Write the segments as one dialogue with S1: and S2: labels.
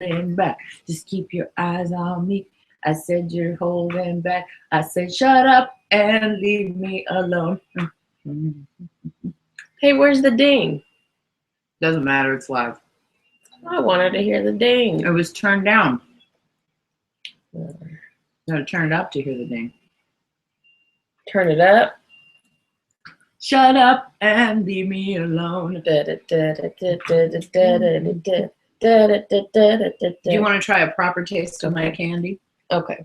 S1: holding back. Just keep your eyes on me. I said you're holding back. I said shut up and leave me alone.
S2: Hey, where's the ding?
S1: Doesn't matter, it's live.
S2: I wanted to hear the ding.
S1: It was turned down. You gotta turn it up to hear the ding.
S2: Turn it up.
S1: Shut up and leave me alone. Do you want to try a proper taste of my candy?
S2: Okay.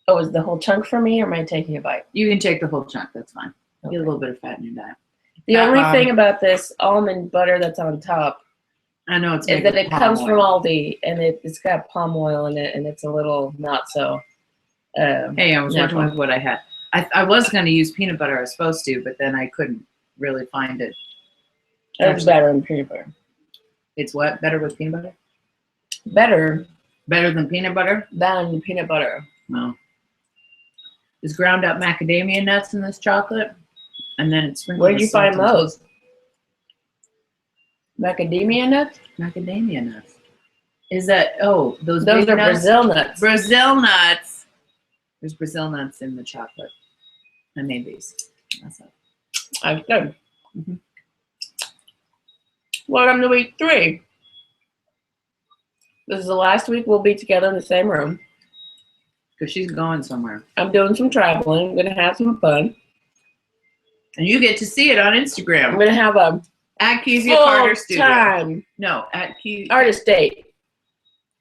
S2: Oh, is the whole chunk for me, or am I taking a bite?
S1: You can take the whole chunk, that's fine. Okay. Get a little bit of fat in your diet.
S2: The only thing about this almond butter that's on top,
S1: I know it's
S2: is that it comes from Aldi, and it's got palm oil in it, and it's a little not so.
S1: Hey, I was working with what I had. I was going to use peanut butter. I was supposed to, but then I couldn't really find it.
S2: It's better than peanut butter.
S1: It's what? Better with peanut butter?
S2: Better
S1: than peanut butter?
S2: Than peanut butter.
S1: No. There's ground up macadamia nuts in this chocolate, and then it's sprinkled.
S2: Where did you find those? Macadamia nuts?
S1: Macadamia nuts. Is that, oh, those
S2: are
S1: nuts?
S2: Brazil nuts.
S1: Brazil nuts. There's Brazil nuts in the chocolate. I made these. That's it.
S2: I'm good. Mm-hmm. Welcome to week 3. This is the last week we'll be together in the same room.
S1: Because she's going somewhere.
S2: I'm doing some traveling. I'm going to have some fun.
S1: And you get to see it on Instagram.
S2: I'm going to have a
S1: at Kezia Carter Studio.
S2: Time.
S1: No, at
S2: Artist date.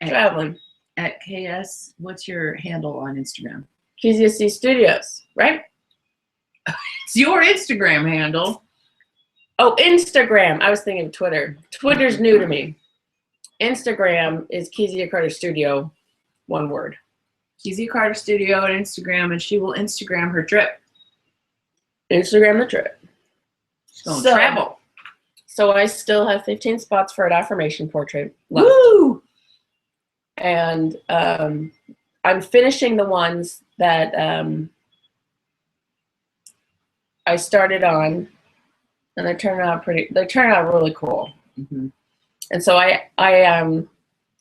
S2: Traveling.
S1: At KS, what's your handle on Instagram?
S2: Kezia C Studios, right?
S1: It's your Instagram handle.
S2: Oh, Instagram. I was thinking of Twitter. Twitter's new to me. Instagram is Kezia Carter Studio, one word.
S1: Kezia Carter Studio on Instagram, and she will Instagram her trip.
S2: Instagram the trip.
S1: She's going to travel.
S2: So I still have 15 spots for an affirmation portrait left.
S1: Woo!
S2: And I'm finishing the ones that I started on, and they turn out really cool.
S1: Mm-hmm.
S2: And so I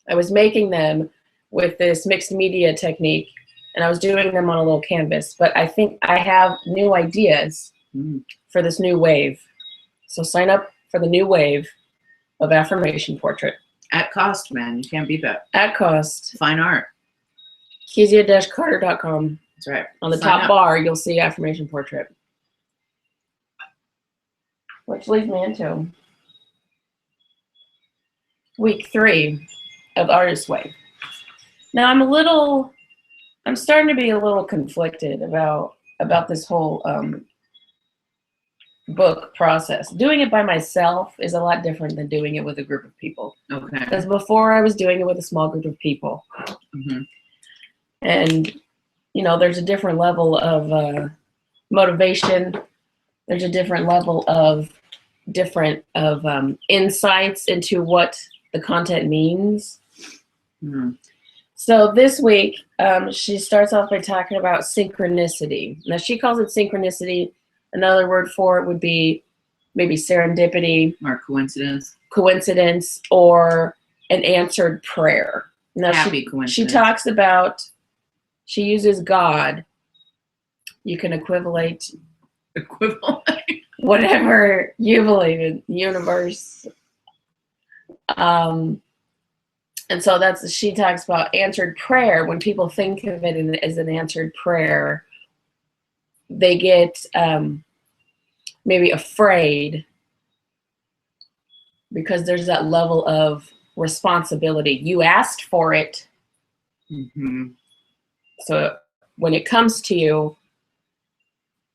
S2: was making them with this mixed media technique, and I was doing them on a little canvas. But I think I have new ideas for this new wave. So sign up for the new wave of affirmation portrait.
S1: At cost, man. You can't beat that.
S2: At cost.
S1: Fine art.
S2: Kezia-Carter.com.
S1: That's right.
S2: On the top bar, you'll see affirmation portrait. Which leads me into week 3 of Artist Wave. Now I'm starting to be a little conflicted about this whole book process. Doing it by myself is a lot different than doing it with a group of people.
S1: Okay.
S2: Because before I was doing it with a small group of people.
S1: Mm-hmm.
S2: And, there's a different level of motivation. There's a different level of insights into what the content means.
S1: Mm-hmm.
S2: So this week, she starts off by talking about synchronicity. Now, she calls it synchronicity. Another word for it would be maybe serendipity.
S1: Or coincidence.
S2: Coincidence, or an answered prayer. Now,
S1: Happy coincidence.
S2: She talks about, she uses God. You can equivalent whatever you believe in, universe. And so she talks about answered prayer. When people think of it as an answered prayer, they get maybe afraid because there's that level of responsibility. You asked for it.
S1: Mm-hmm.
S2: So when it comes to you,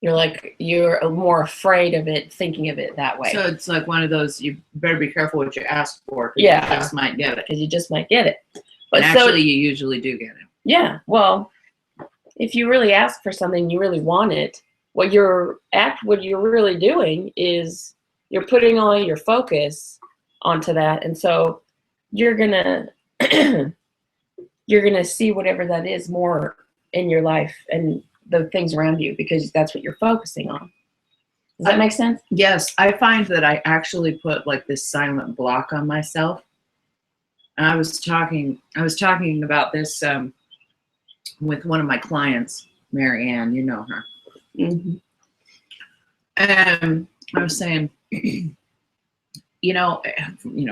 S2: you're more afraid of it, thinking of it that way.
S1: So it's like one of those, you better be careful what you ask for.
S2: Yeah.
S1: You just might get it.
S2: Because you just might get it. But
S1: and actually, you usually do get it.
S2: Yeah. Well, if you really ask for something, you really want it, what you're really doing is you're putting all your focus onto that. And so you're gonna see whatever that is more in your life and the things around you, because that's what you're focusing on. Does that make sense?
S1: Yes. I find that I actually put like this silent block on myself I was talking about this with one of my clients, Mary Ann, you know her.
S2: Mm-hmm.
S1: And I was saying, you know,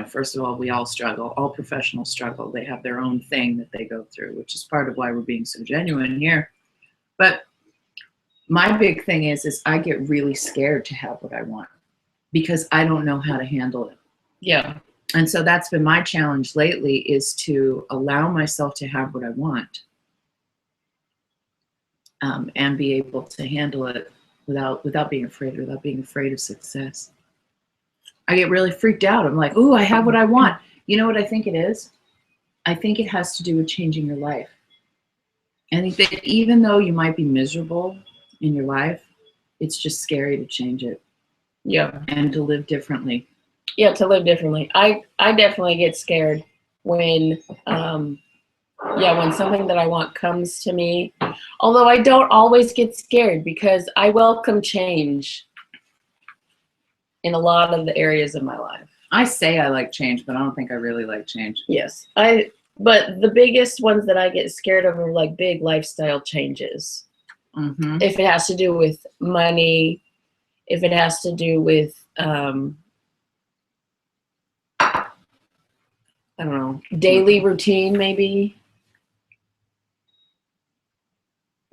S1: first of all, we all struggle. All professionals struggle. They have their own thing that they go through, which is part of why we're being so genuine here. But my big thing is I get really scared to have what I want because I don't know how to handle it.
S2: Yeah.
S1: And so that's been my challenge lately, is to allow myself to have what I want, and be able to handle it without being afraid of success. I get really freaked out. I'm like, ooh, I have what I want. You know what I think it is? I think it has to do with changing your life. And that even though you might be miserable in your life, it's just scary to change it.
S2: Yeah.
S1: And to live differently.
S2: Yeah, to live differently. I definitely get scared when when something that I want comes to me. Although I don't always get scared because I welcome change in a lot of the areas of my life.
S1: I say I like change, but I don't think I really like change.
S2: Yes. But the biggest ones that I get scared of are like big lifestyle changes.
S1: Mm-hmm.
S2: If it has to do with money, if it has to do with I don't know, daily routine maybe.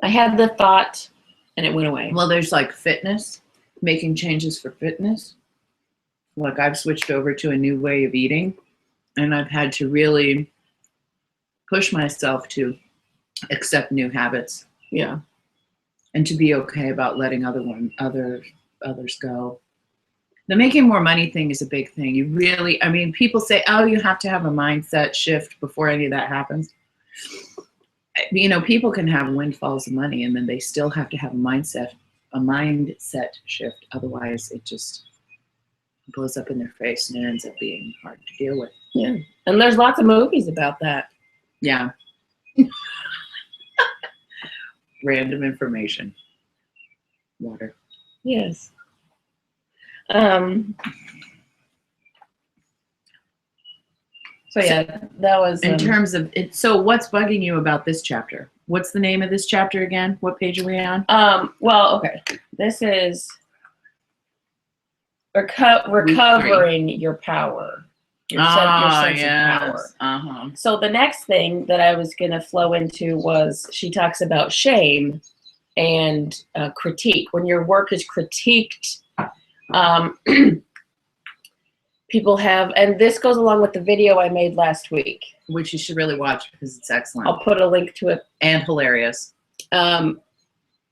S2: I had the thought and it went away.
S1: Well, there's like fitness, making changes for fitness. Like I've switched over to a new way of eating, and I've had to really push myself to accept new habits.
S2: Yeah.
S1: And to be okay about letting others go. The making more money thing is a big thing. You really, I mean, people say, oh, you have to have a mindset shift before any of that happens. You know, people can have windfalls of money and then they still have to have a mindset shift. Otherwise, it just blows up in their face and it ends up being hard to deal with.
S2: Yeah. And there's lots of movies about that.
S1: Yeah. Random information. Water.
S2: Yes. So yeah, that was
S1: in terms of it. So what's bugging you about this chapter? What's the name of this chapter again? What page are we on?
S2: Well, okay. This is recovering your power. Your sense of power.
S1: Uh-huh.
S2: So the next thing that I was going to flow into was she talks about shame and critique. When your work is critiqued, people have, and this goes along with the video I made last week,
S1: which you should really watch because it's excellent.
S2: I'll put a link to it.
S1: And hilarious.
S2: On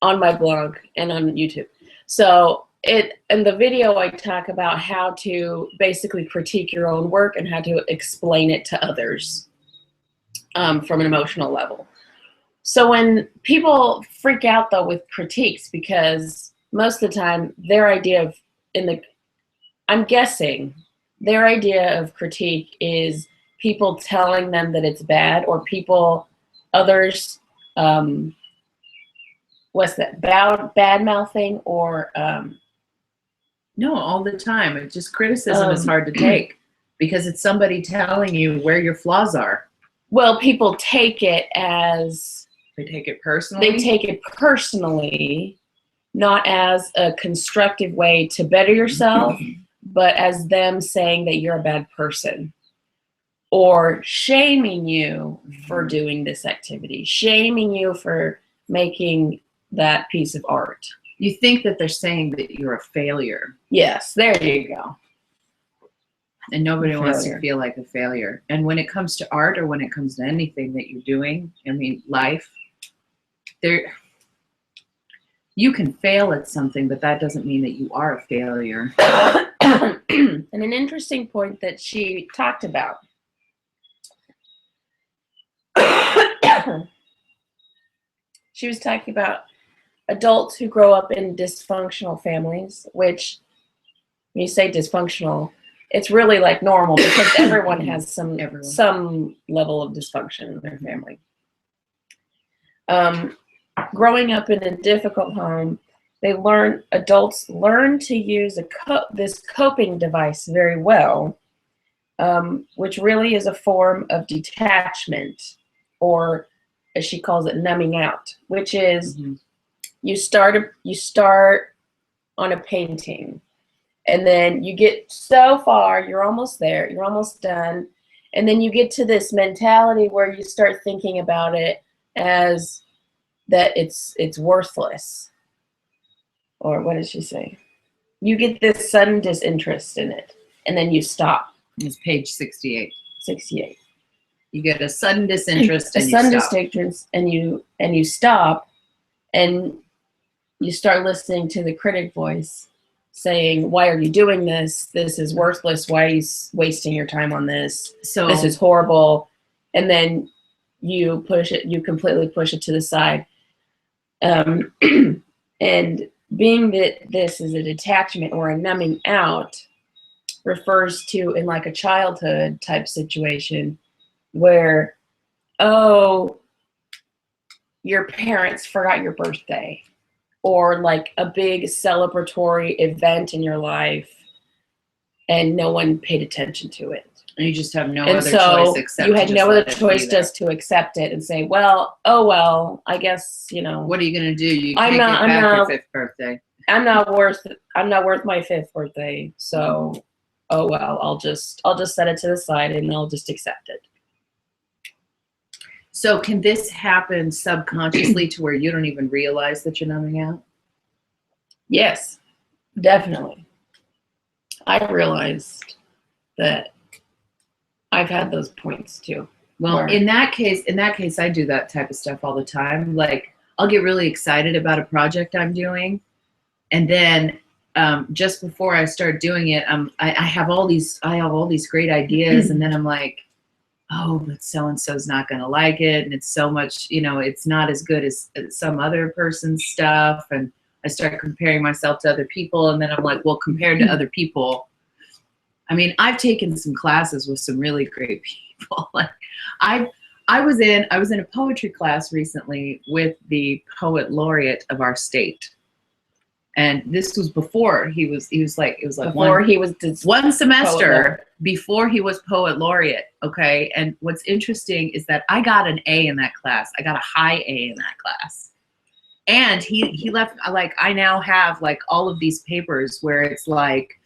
S2: my blog and on YouTube. So in the video, I talk about how to basically critique your own work and how to explain it to others from an emotional level. So when people freak out though with critiques, because most of the time their idea I'm guessing their idea of critique is people telling them that it's bad, or others, what's that, bad mouthing, or
S1: no, all the time. It's just criticism is hard to take because it's somebody telling you where your flaws are.
S2: Well, people take it as
S1: they take it personally.
S2: They take it personally, not as a constructive way to better yourself, but as them saying that you're a bad person, or shaming you for doing this activity, shaming you for making that piece of art.
S1: You think that they're saying that you're a failure.
S2: Yes, there you go.
S1: And nobody wants to feel like a failure. And when it comes to art, or when it comes to anything that you're doing, I mean, life, you can fail at something, but that doesn't mean that you are a failure.
S2: And an interesting point that she talked about. She was talking about adults who grow up in dysfunctional families, which, when you say dysfunctional, it's really like normal because everyone has some level of dysfunction in their family. Growing up in a difficult home, adults learn to use this coping device very well, which really is a form of detachment, or as she calls it, numbing out, which is you start on a painting, and then you get so far, you're almost there, you're almost done, and then you get to this mentality where you start thinking about it as that it's worthless. Or what did she say? You get this sudden disinterest in it, and then you stop.
S1: It's page 68.
S2: 68.
S1: You get a sudden disinterest
S2: A
S1: and
S2: sudden
S1: you stop.
S2: disinterest, and you stop, and you start listening to the critic voice saying, "Why are you doing this? This is worthless. Why are you wasting your time on this?
S1: So
S2: This is horrible." And then you completely push it to the side. And being that this is a detachment or a numbing out refers to, in like a childhood type situation where, oh, your parents forgot your birthday, or like a big celebratory event in your life and no one paid attention to it.
S1: and you just have no
S2: And
S1: other
S2: so
S1: choice except
S2: you
S1: to
S2: had
S1: just
S2: no other
S1: let it be
S2: choice
S1: there.
S2: just to accept it and say, well, oh well, I guess, you know,
S1: What are you gonna do? You
S2: I'm
S1: can't
S2: not-
S1: get
S2: I'm
S1: back your
S2: not-
S1: 5th birthday.
S2: I'm not worth my 5th birthday. So, oh well, I'll just set it to the side and I'll just accept it.
S1: So can this happen subconsciously to where you don't even realize that you're numbing out?
S2: Yes, definitely. I realized that I've had those points too.
S1: Well,
S2: Where-
S1: in that case, I do that type of stuff all the time. Like, I'll get really excited about a project I'm doing, and then just before I start doing it, I have all these great ideas, and then I'm like, oh, but so and so's not gonna like it, and it's so much, it's not as good as some other person's stuff, and I start comparing myself to other people, and then I'm like, well, compared to other people, I mean, I've taken some classes with some really great people. Like, I was in a poetry class recently with the poet laureate of our state, and this was before he was like, it was like
S2: before he was
S1: one semester before he was poet laureate. Okay, and what's interesting is that I got an A in that class. I got a high A in that class, and he left. Like, I now have like all of these papers where it's like,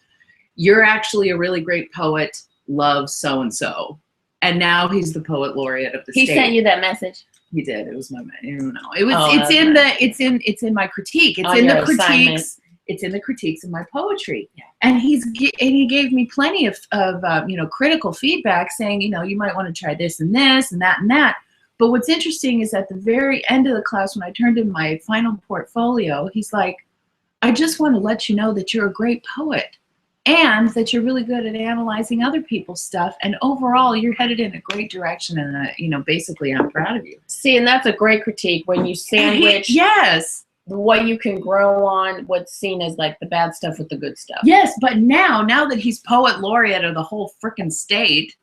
S1: you're actually a really great poet, love so and so. And now he's the poet laureate of the state.
S2: He sent you that message?
S1: He did. It was my, I don't know. It was.
S2: Oh,
S1: it's in my critique. It's
S2: On
S1: in the
S2: your
S1: critiques.
S2: assignment.
S1: It's in the critiques of my poetry. Yeah. And he gave me plenty of critical feedback, saying, you might want to try this and this and that and that. But what's interesting is at the very end of the class, when I turned in my final portfolio, he's like, I just want to let you know that you're a great poet, and that you're really good at analyzing other people's stuff, and overall you're headed in a great direction, and basically I'm proud of you.
S2: See, and that's a great critique when you sandwich
S1: Yes.
S2: what you can grow on, what's seen as like the bad stuff with the good stuff.
S1: Yes, but now that he's poet laureate of the whole frickin' state,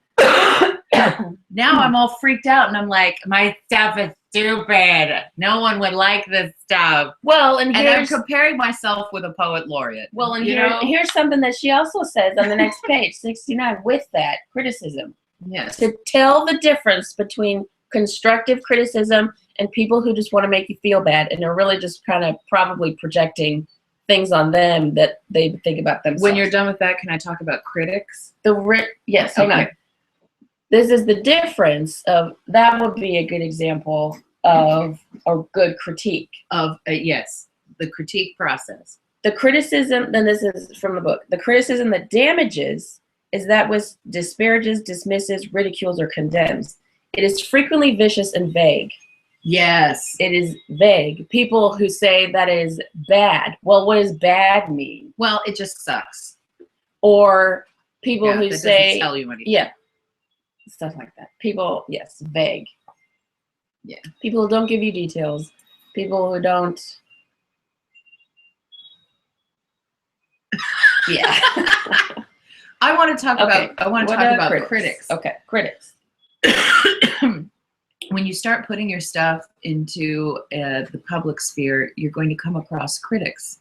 S1: now I'm all freaked out, and I'm like, my stuff is stupid. No one would like this stuff.
S2: Well, and
S1: And I'm
S2: here's
S1: comparing myself with a poet laureate.
S2: well, and
S1: you know?
S2: here's something that she also says on the next page, 69, with that criticism.
S1: Yes.
S2: To tell the difference between constructive criticism and people who just want to make you feel bad, and they're really just kind of probably projecting things on them that they think about themselves.
S1: When you're done with that, can I talk about critics?
S2: Yes, hang on. This is the difference of, that would be a good example of a good critique.
S1: Of yes, the critique process.
S2: The criticism, then this is from the book, the criticism that damages is that which disparages, dismisses, ridicules, or condemns. It is frequently vicious and vague.
S1: Yes.
S2: It is vague. People who say that is bad. Well, what does bad mean?
S1: Well, it just sucks.
S2: Or people who
S1: that
S2: say,
S1: doesn't tell you anything.
S2: yeah, stuff like that. People, yes, vague.
S1: Yeah.
S2: People who don't give you details. People who don't. Yeah.
S1: I want to talk about critics.
S2: Okay, critics.
S1: When you start putting your stuff into the public sphere, you're going to come across critics.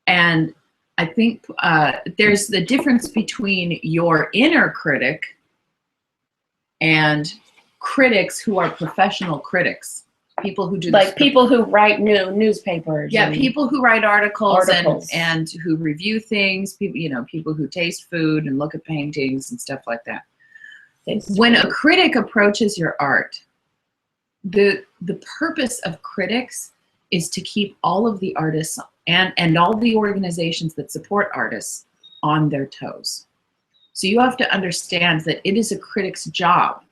S1: And I think there's the difference between your inner critic and critics who are professional critics. People who do
S2: like people who write newspapers.
S1: Yeah, people who write articles.
S2: Articles.
S1: And who review things. People, people who taste food and look at paintings and stuff like that. When a critic approaches your art, the purpose of critics is to keep all of the artists and all the organizations that support artists on their toes. So you have to understand that it is a critic's job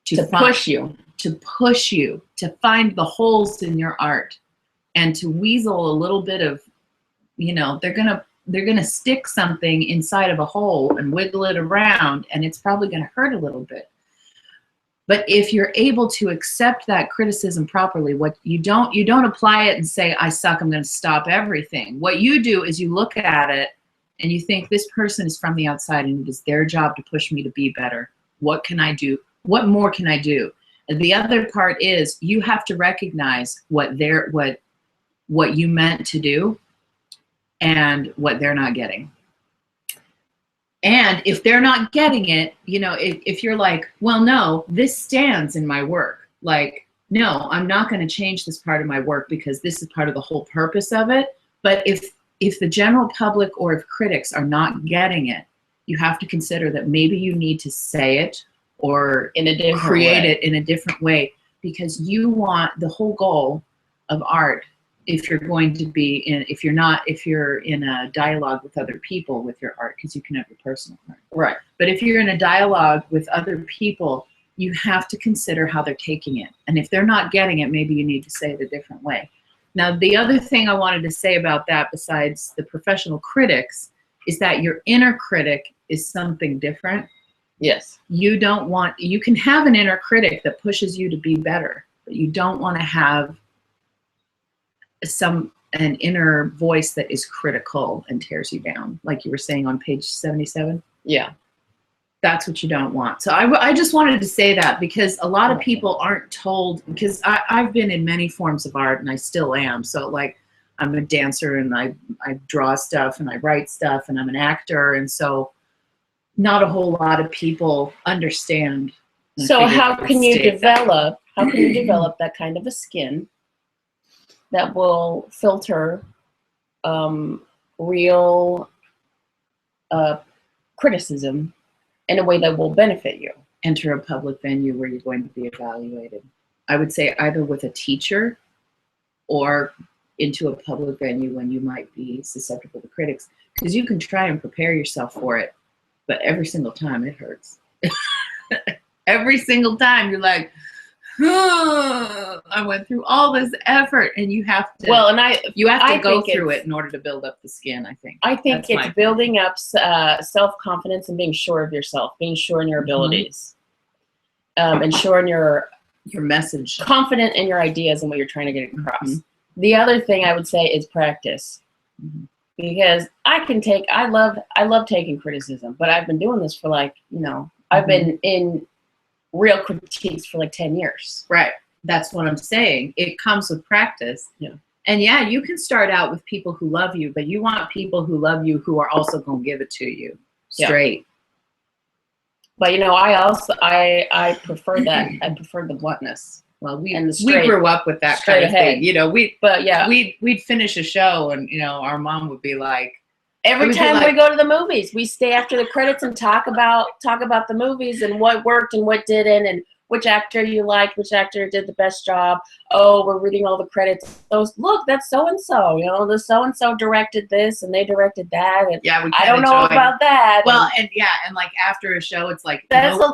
S1: to push you, to find the holes in your art, and to weasel a little bit of, they're gonna stick something inside of a hole and wiggle it around, and it's probably gonna hurt a little bit. But if you're able to accept that criticism properly, what you don't apply it and say, I suck, I'm gonna stop everything. What you do is you look at it and you think, this person is from the outside and it is their job to push me to be better. What can I do? What more can I do? And the other part is you have to recognize what you meant to do and what they're not getting. And if they're not getting it, if you're like, well, no, this stands in my work. Like, no, I'm not going to change this part of my work because this is part of the whole purpose of it. But if the general public or if critics are not getting it, you have to consider that maybe you need to say it or create it in a different way, because you want the whole goal of art. If you're going to be if you're in a dialogue with other people with your art, because you can have your personal art.
S2: Right.
S1: But if you're in a dialogue with other people, you have to consider how they're taking it. And if they're not getting it, maybe you need to say it a different way. Now, the other thing I wanted to say about that, besides the professional critics, is that your inner critic is something different.
S2: Yes.
S1: You can have an inner critic that pushes you to be better, but you don't want to have an inner voice that is critical and tears you down, like you were saying on page 77.
S2: Yeah.
S1: That's what you don't want. So I just wanted to say that, because a lot of people aren't told, because I've been in many forms of art and I still am. So like, I'm a dancer and I draw stuff and I write stuff and I'm an actor. And so not a whole lot of people understand.
S2: So how can you develop that kind of a skin that will filter real criticism in a way that will benefit you?
S1: Enter a public venue where you're going to be evaluated. I would say either with a teacher or into a public venue when you might be susceptible to critics, because you can try and prepare yourself for it, but every single time it hurts. Every single time you're like, I went through all this effort, and you have to. Well, and you have to go through it in order to build up the skin. I think
S2: it's building up self-confidence and being sure of yourself, being sure in your abilities, and sure in your
S1: message,
S2: confident in your ideas and what you're trying to get across. The other thing I would say is practice, because I love taking criticism, but I've been doing this for I've been in real critiques for like 10 years.
S1: Right. That's what I'm saying. It comes with practice.
S2: Yeah.
S1: And yeah, you can start out with people who love you, but you want people who love you who are also going to give it to you straight.
S2: Yeah. But I prefer that. I prefer the bluntness.
S1: Well, we grew up with that kind of thing. We'd finish a show and our mom would be like,
S2: every time we go to the movies, we stay after the credits and talk about the movies and what worked and what didn't, and which actor you liked, which actor did the best job. Oh, we're reading all the credits. Oh, look, that's so and so. The so and so directed this and they directed that. And I don't know about that.
S1: Well, and like after a show, it's like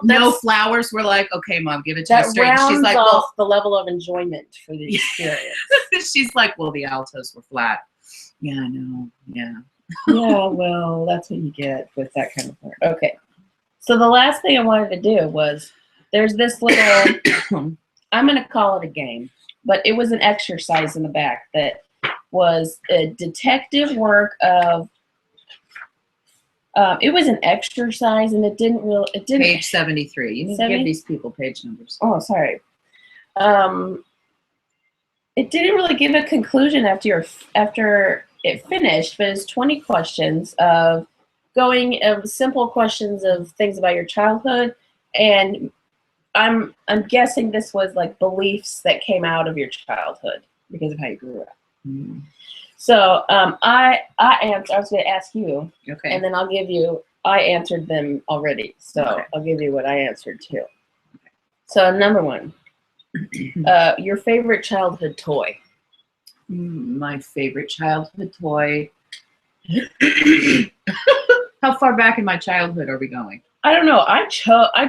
S1: no flowers. We're like, okay, Mom, give it to us straight.
S2: She's like, well, the level of enjoyment for the experience.
S1: She's like, well, the altos were flat. Yeah, I know. Yeah.
S2: Yeah, well, that's what you get with that kind of work. Okay. So the last thing I wanted to do was, there's this little, I'm going to call it a game, but it was an exercise in the back that was a detective work of, it was an exercise and it didn't.
S1: Page 73. You need to give these people page numbers.
S2: Oh, sorry. It didn't really give a conclusion after it finished, but it's 20 questions of simple questions of things about your childhood, and I'm guessing this was like beliefs that came out of your childhood because of how you grew up.
S1: Mm-hmm.
S2: So I was going to ask you,
S1: Okay.
S2: and then I'll give you. I answered them already, so
S1: Okay.
S2: I'll give you what I answered too. Okay. So number one, your favorite childhood toy.
S1: My favorite childhood toy. How far back in my childhood are we going?
S2: I don't know. I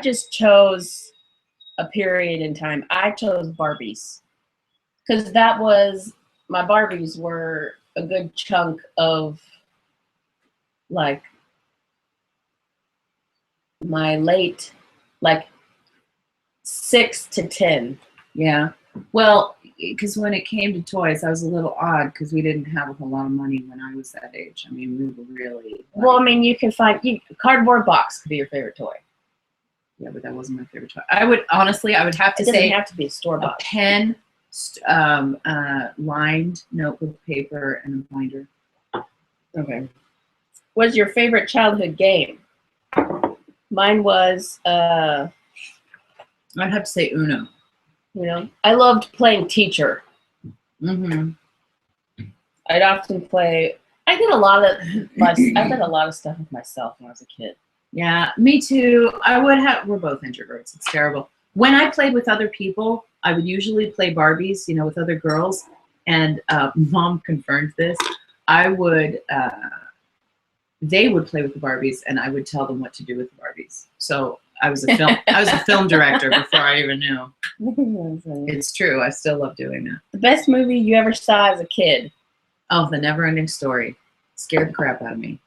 S2: just chose a period in time. I chose Barbies because my Barbies were a good chunk of like my late, like 6 to 10.
S1: Yeah. Well, because when it came to toys, I was a little odd because we didn't have a whole lot of money when I was that age. I mean, we were really.
S2: Well, I mean, you can find cardboard box could be your favorite toy.
S1: Yeah, but that wasn't my favorite toy. I would have to say.
S2: It doesn't have to be a store
S1: a
S2: box.
S1: pen, lined notebook paper, and a binder.
S2: Okay. What's your favorite childhood game? Mine was.
S1: I'd have to say Uno.
S2: I loved playing teacher.
S1: Mm-hmm.
S2: I'd often play. I did a lot of stuff with myself when I was a kid.
S1: Yeah, me too. We're both introverts. It's terrible. When I played with other people, I would usually play Barbies, with other girls. And Mom confirmed this. They would play with the Barbies, and I would tell them what to do with the Barbies. So I was a film director before I even knew. It's true. I still love doing that.
S2: The best movie you ever saw as a kid?
S1: Oh, The Never-Ending Story. Scared the crap out of me.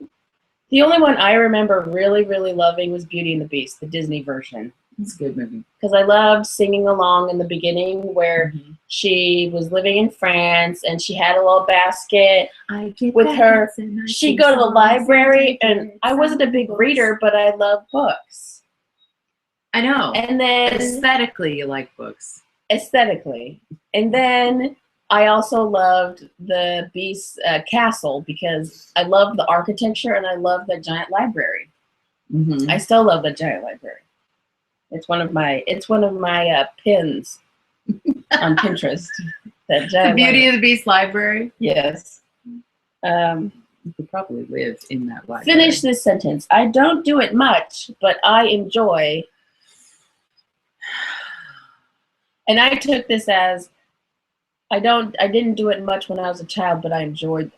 S2: The only one I remember really, really loving was Beauty and the Beast, the Disney version.
S1: It's a good movie.
S2: Because I loved singing along in the beginning where she was living in France and she had a little basket with her. She'd go to the library, and I wasn't a big reader, but I loved books.
S1: I know.
S2: And then
S1: aesthetically, you like books.
S2: Aesthetically. And then I also loved the Beast castle because I loved the architecture and I loved the giant library.
S1: Mm-hmm.
S2: I still love the giant library. It's one of my pins on Pinterest. That giant
S1: the Beauty of the Beast library.
S2: Yes.
S1: You could probably live in that library.
S2: Finish this sentence. I don't do it much, but I enjoy. And I took this as I didn't do it much when I was a child, but I enjoyed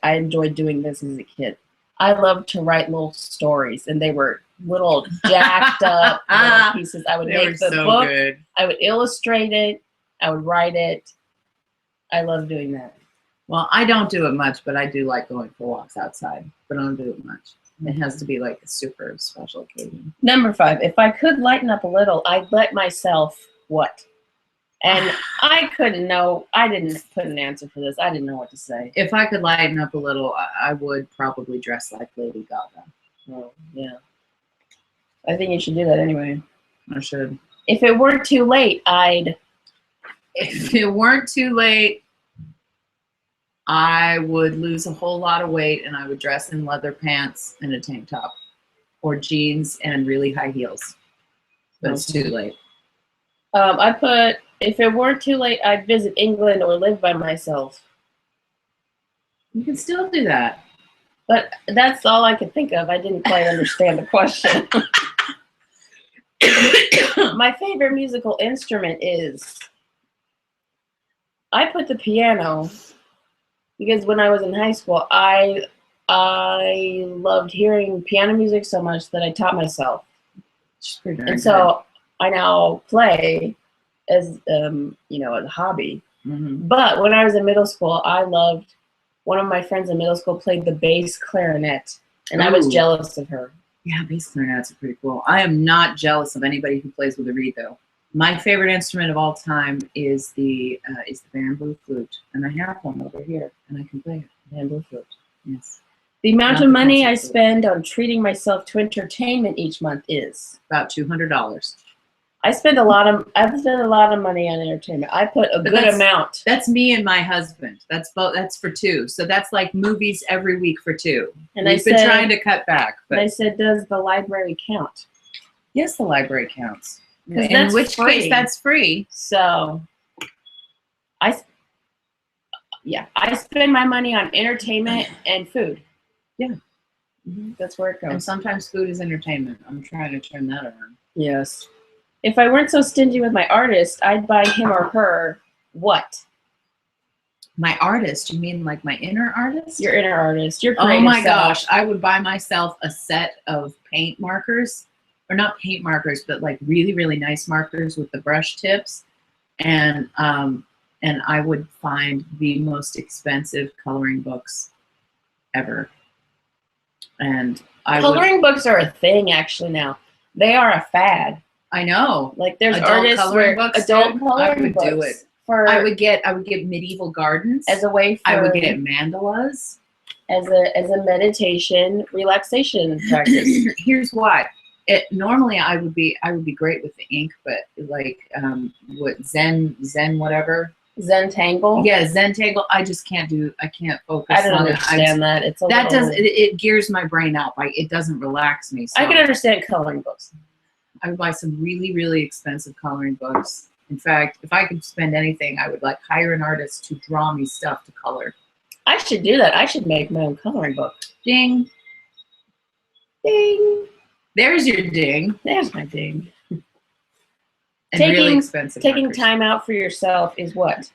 S2: doing this as a kid. I loved to write little stories, and they were little jacked up little pieces. I would make the book. Good. I would illustrate it. I would write it. I love doing that.
S1: Well, I don't do it much, but I do like going for walks outside. But I don't do it much. It has to be like a super special occasion.
S2: Number 5. If I could lighten up a little, I'd let myself what? And I couldn't know. I didn't put an answer for this. I didn't know what to say.
S1: If I could lighten up a little, I would probably dress like Lady Gaga.
S2: Oh, yeah. I think you should do that anyway.
S1: I should.
S2: If it weren't too late,
S1: If it weren't too late, I would lose a whole lot of weight, and I would dress in leather pants and a tank top, or jeans and really high heels. But it's too late.
S2: I put, if it weren't too late, I'd visit England or live by myself.
S1: You can still do that.
S2: But that's all I could think of. I didn't quite understand the question. My favorite musical instrument is, I put the piano because when I was in high school, I loved hearing piano music so much that I taught myself. And so I now play as a hobby.
S1: Mm-hmm.
S2: But when I was in middle school, one of my friends in middle school played the bass clarinet, and I was jealous of her.
S1: Yeah, bass clarinets are pretty cool. I am not jealous of anybody who plays with a reed, though. My favorite instrument of all time is the bamboo flute, and I have one over here, and I can play it.
S2: Bamboo flute.
S1: Yes.
S2: The amount of money I spend on treating myself to entertainment each month is
S1: about $200.
S2: I've spent a lot of money on entertainment. I put a good amount.
S1: That's me and my husband. That's both. That's for two. So that's like movies every week for two. And we've been trying to cut back. But
S2: I said, does the library count?
S1: Yes, the library counts.
S2: In which case,
S1: that's free.
S2: So, I spend my money on entertainment and food.
S1: Yeah.
S2: That's where it goes.
S1: And sometimes food is entertainment. I'm trying to turn that around.
S2: Yes. If I weren't so stingy with my artist, I'd buy him or her what?
S1: My artist? You mean like my inner artist?
S2: Your inner artist. Your creative
S1: Oh my
S2: self.
S1: gosh. I would buy myself a set of paint markers. Or not paint markers, but like really, really nice markers with the brush tips. And I would find the most expensive coloring books ever. And
S2: coloring books are a thing actually now. They are a fad.
S1: I know.
S2: Like there's
S1: adult
S2: artists
S1: coloring
S2: where
S1: books,
S2: adult coloring
S1: I would
S2: books
S1: do it.
S2: I
S1: would get medieval gardens
S2: as a way for
S1: I would get mandalas
S2: as a meditation relaxation practice.
S1: Here's why. Normally I would be great with the ink, but like what Zen whatever.
S2: Zentangle?
S1: Yeah, Zentangle. I can't focus
S2: I don't
S1: on
S2: understand that.
S1: It gears my brain out. Like it doesn't relax me. So
S2: I can understand coloring books.
S1: I would buy some really, really expensive coloring books. In fact, if I could spend anything, I would like hire an artist to draw me stuff to color.
S2: I should do that. I should make my own coloring book.
S1: Ding.
S2: Ding.
S1: There's your ding.
S2: There's my ding.
S1: And really expensive
S2: taking
S1: markers.
S2: Time out for yourself is what?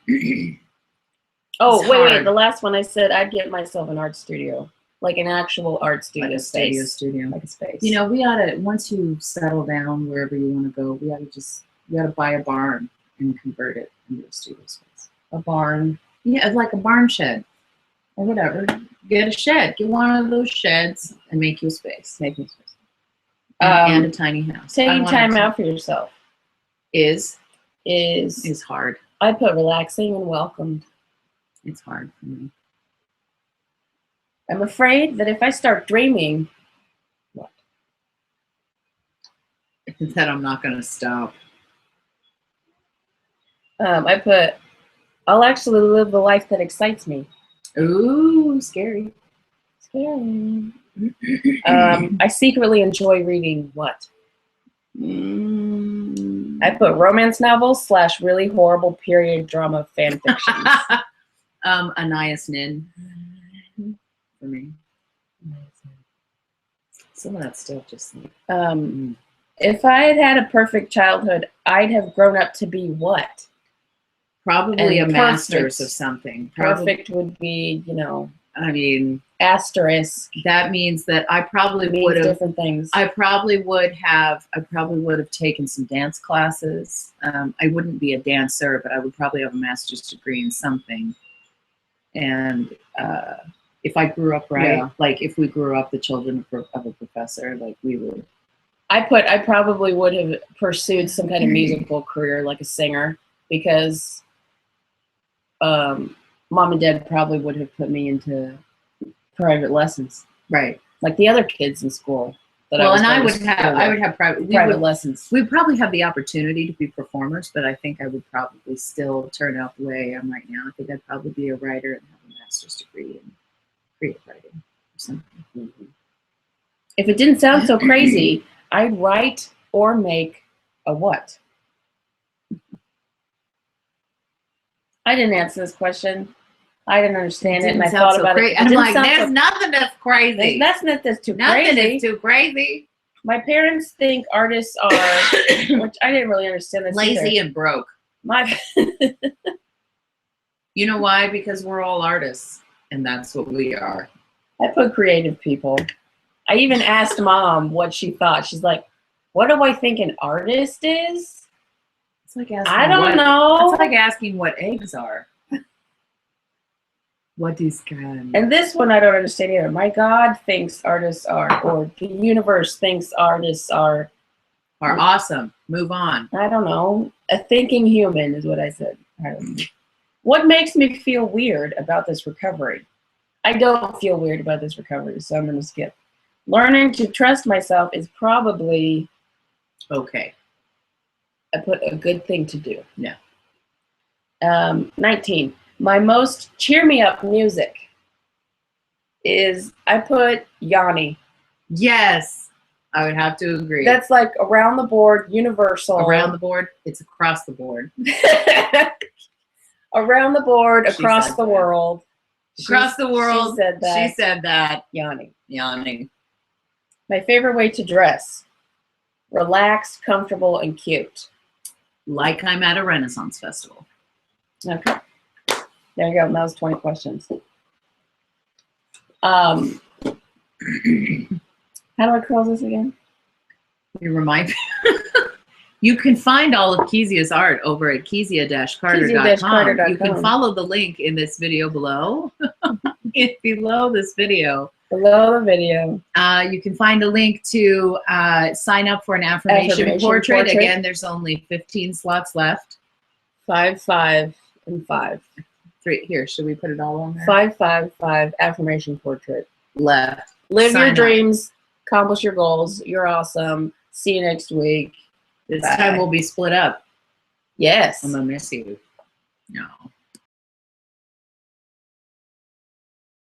S2: Oh, wait. The last one I said I'd get myself an art studio. Like an actual art studio
S1: like a
S2: space.
S1: Studio.
S2: Like a space.
S1: You know, we ought to, once you settle down wherever you want to go, we ought to buy a barn and convert it into a studio space.
S2: A barn.
S1: Yeah, like a barn shed or whatever. Get a shed. Get one of those sheds and make you a space.
S2: Make you a space.
S1: And a tiny house.
S2: Taking time out for yourself
S1: is
S2: hard. I put relaxing and welcomed.
S1: It's hard for me.
S2: I'm afraid that if I start dreaming, what?
S1: That I'm not going to stop.
S2: I put, I'll actually live the life that excites me.
S1: Ooh, scary.
S2: Scary. I secretly enjoy reading what? I put romance novels / really horrible period drama fan fictions.
S1: Anais Nin. For me. Some of that stuff just like,
S2: if I had had a perfect childhood, I'd have grown up to be what?
S1: Probably a master's of something.
S2: Perfect would be, you know.
S1: I mean,
S2: asterisk.
S1: That means that I probably would have
S2: different things.
S1: I probably would have taken some dance classes. I wouldn't be a dancer, but I would probably have a master's degree in something. And if I grew up right, yeah. Like if we grew up the children of a professor, like we would.
S2: I probably would have pursued some kind of musical career, like a singer, because mom and dad probably would have put me into private lessons,
S1: right?
S2: Like the other kids in school.
S1: I would have private
S2: lessons.
S1: We'd probably have the opportunity to be performers, but I think I would probably still turn out the way I am right now. I think I'd probably be a writer and have a master's degree in creative writing or something. Mm-hmm.
S2: If it didn't sound so crazy, I'd write or make a what? I didn't answer this question. I didn't understand it, and I thought about it.
S1: And I'm like, there's nothing that's crazy.
S2: Nothing that's too crazy.
S1: Nothing is too crazy.
S2: My parents think artists are, which I didn't really understand this
S1: lazy
S2: either.
S1: And broke. You know why? Because we're all artists, and that's what we are.
S2: I put creative people. I even asked Mom what she thought. She's like, what do I think an artist is?
S1: It's like asking
S2: I don't know.
S1: It's like asking what eggs are. What is kind?
S2: And this one I don't understand either. My God thinks artists are, or the universe thinks artists are
S1: awesome. Move on.
S2: I don't know. A thinking human is what I said. I don't know. What makes me feel weird about this recovery? I don't feel weird about this recovery, so I'm going to skip. Learning to trust myself is probably
S1: okay.
S2: I put a good thing to do.
S1: Yeah.
S2: 19. My most cheer me up music is, I put Yanni.
S1: Yes, I would have to agree.
S2: That's like around the board, universal.
S1: Around the board, it's across the board.
S2: Around the board,
S1: She
S2: across
S1: said
S2: the
S1: that.
S2: world.
S1: Across the world.
S2: She said that.
S1: She said that.
S2: Yanni.
S1: Yawning.
S2: My favorite way to dress. Relaxed, comfortable, and cute.
S1: Like I'm at a Renaissance festival.
S2: Okay. There you go. That was 20 questions. How do I close this again?
S1: You remind me. You can find all of Kezia's art over at kezia-carter.com.
S2: Kezia-carter.com.
S1: You can follow the link in this video below. Below this video.
S2: Below the video.
S1: You can find a link to sign up for an affirmation portrait. Again, there's only 15 slots left.
S2: 5, 5, and 5.
S1: 3. Here, should we put it all on there?
S2: 5, 5, 5 affirmation portrait.
S1: Left.
S2: Live
S1: Sign
S2: your
S1: up.
S2: dreams. Accomplish your goals. You're awesome. See you next week.
S1: This
S2: Bye.
S1: time we'll be split up.
S2: Yes.
S1: I'm gonna miss you. No.